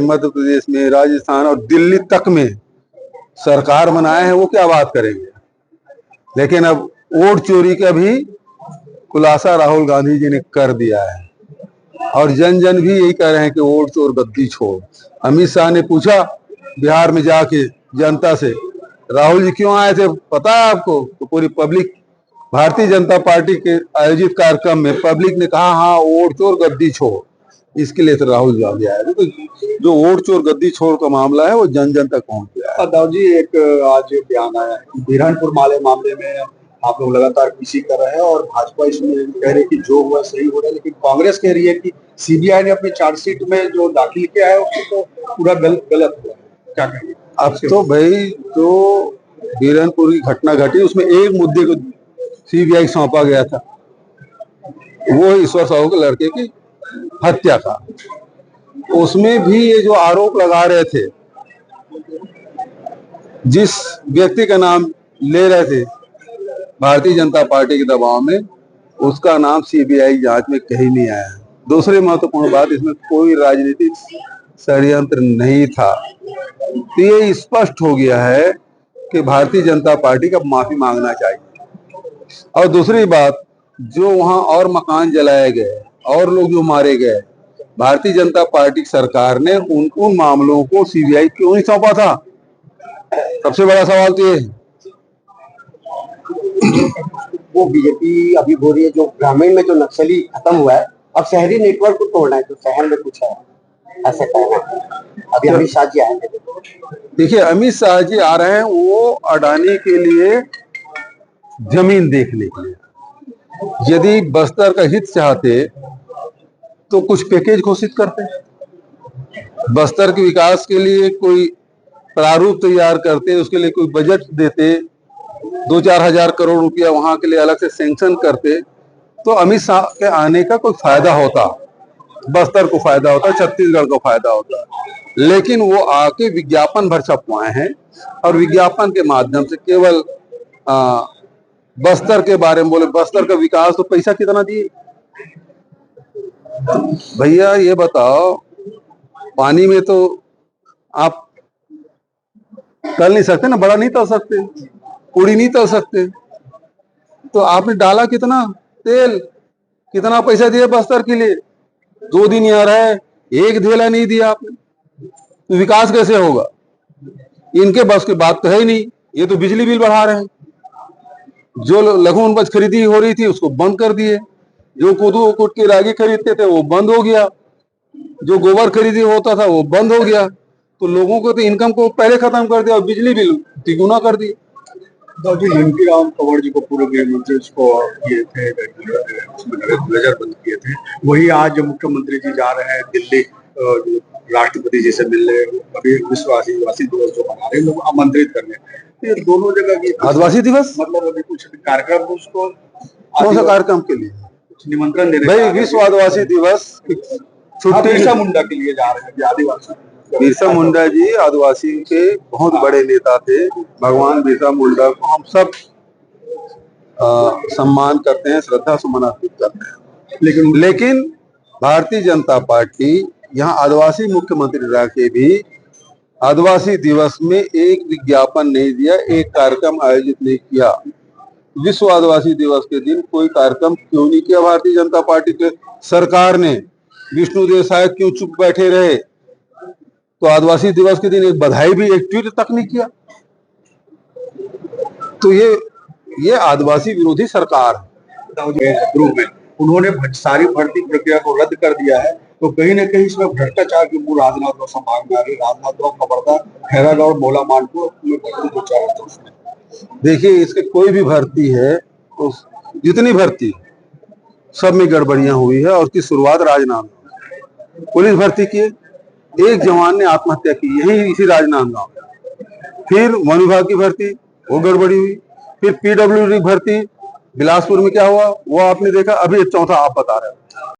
मध्य प्रदेश में, राजस्थान और दिल्ली तक में सरकार बनाए हैं, वो क्या बात करेंगे। लेकिन अब वोट चोरी का भी खुलासा राहुल गांधी जी ने कर दिया है और जन जन भी यही कह रहे हैं कि वोट चोर गद्दी छोड़। अमित शाह ने पूछा बिहार में जाके जनता से, राहुल जी क्यों आए थे पता है आपको? तो पूरी पब्लिक, भारतीय जनता पार्टी के आयोजित कार्यक्रम में पब्लिक ने कहा हाँ वोट चोर गद्दी छोड़, इसके लिए तो राहुल गांधी आए थे। तो जो वोट चोर गद्दी छोड़ का मामला है वो जन जन तक पहुंच गया है। दाऊ जी, एक आज बयान आया है बिरहानपुर मामले में आप लोग लगातार पीसी कर रहे हैं और भाजपा इसमें कह रही है कि जो हुआ सही हो रहा है, लेकिन कांग्रेस कह रही है कि सीबीआई ने अपने चार्जशीट में जो दाखिल किया है उसको तो पूरा गलत हुआ है। क्या कहेंगे? अब तो भाई जो बिरहानपुर की घटना घटी उसमें एक मुद्दे को सीबीआई सौंपा गया था, वो ईश्वर साहू के लड़के की हत्या का। उसमें भी ये जो आरोप लगा रहे थे, जिस व्यक्ति का नाम ले रहे थे भारतीय जनता पार्टी के दबाव में, उसका नाम सीबीआई जांच में कहीं नहीं आया। दूसरी महत्वपूर्ण बात, इसमें कोई राजनीतिक षड्यंत्र नहीं था। तो ये स्पष्ट हो गया है कि भारतीय जनता पार्टी का माफी मांगना चाहिए। और दूसरी बात, जो वहां और मकान जलाए गए और लोग जो मारे गए, भारतीय जनता पार्टी सरकार ने उन मामलों को सीबीआई क्यों नहीं सौंपा था? सबसे बड़ा सवाल तो ये है। वो बीजेपी अभी बोल रही है जो ग्रामीण में जो नक्सली खत्म हुआ है, अब शहरी नेटवर्क को तोड़ना है, जो शहर में कुछ है ऐसा कहना है। अभी अमित शाह जी आए थे। देखिए, अमित शाह जी आ रहे हैं वो अडानी के लिए जमीन देखने के लिए। यदि बस्तर का हित चाहते तो कुछ पैकेज घोषित करते, बस्तर के विकास के लिए कोई प्रारूप तैयार करते, उसके लिए कोई बजट देते, 2-4 हजार करोड़ रुपया वहां के लिए अलग से सैंक्शन करते, तो अमित शाह के आने का कोई फायदा होता, बस्तर को फायदा होता, छत्तीसगढ़ को फायदा होता। लेकिन वो आके विज्ञापन भर छपवाए हैं और विज्ञापन के माध्यम से केवल बस्तर के बारे में बोले। बस्तर का विकास तो पैसा कितना दिए भैया, ये बताओ। पानी में तो आप तल नहीं सकते ना, बड़ा नहीं तल सकते, पूरी नहीं तल सकते। तो आपने डाला कितना तेल, कितना पैसा दिया बस्तर के लिए? 2 दिन यहाँ रहे, एक धेला नहीं दिया आपने, तो विकास कैसे होगा? इनके बस की बात तो है ही नहीं। ये तो बिजली बिल बढ़ा रहे हैं, जो लघु वनोपज खरीदी हो रही थी उसको बंद कर दिए, जो कोदू कुट की रागी खरीदते थे वो बंद हो गया, जो गोबर खरीदी होता था वो बंद हो गया। तो लोगों को तो इनकम को पहले खत्म कर दिया और बिजली बिल तिगुना कर दिया। एमपी राम कंवर जी को पूर्व गृह मंत्री उसको किए थे, नजरबंद किए थे। वही आज मुख्यमंत्री जी जा रहे हैं दिल्ली राष्ट्रपति जी से मिलने, अभी विश्व आदिवासी दिवस जो मना रहे हैं लोग आमंत्रित करने। ये दोनों जगह की आदिवासी दिवस मतलब अभी कुछ कार्यक्रम उसको कौन सा कार्यक्रम के लिए निमंत्रण देने भाई? विश्व आदिवासी दिवस छुट्टी बिरसा मुंडा के लिए जा रहे हैं आदिवासी। बिरसा मुंडा जी आदिवासी के बहुत बड़े नेता थे। भगवान बिरसा मुंडा को हम सब सम्मान करते हैं, श्रद्धा सुमन अर्पित करते हैं। लेकिन भारतीय जनता पार्टी यहाँ आदिवासी मुख्यमंत्री रह के भी आदिवासी दिवस में एक विज्ञापन नहीं दिया, एक कार्यक्रम आयोजित नहीं किया। विश्व आदिवासी दिवस के दिन कोई कार्यक्रम क्यों नहीं किया भारतीय जनता पार्टी के सरकार ने? विष्णुदेव साय क्यों चुप बैठे रहे? तो आदिवासी दिवस के दिन एक बधाई भी, एक ट्वीट तक नहीं किया। तो ये आदिवासी विरोधी सरकार है। उन्होंने सारी भर्ती प्रक्रिया को रद्द कर दिया है, तो कहीं ना कहीं इसमें भ्रष्टाचार की मूल राजनाथ संभावना आ रही। राजनाथ खबरदार, खैरागढ़ मोला मानपुर में भर्ती। देखिए, इसके कोई भी भर्ती है, उस जितनी भर्ती सब में गड़बड़ियां हुई है। और उसकी शुरुआत राजनांदगांव पुलिस भर्ती की, एक जवान ने आत्महत्या की यही इसी राजनांदगांव। फिर वन विभाग की भर्ती, वो गड़बड़ी हुई। फिर पीडब्ल्यूडी भर्ती बिलासपुर में क्या हुआ वो आपने देखा। अभी चौथा आप बता रहे हो।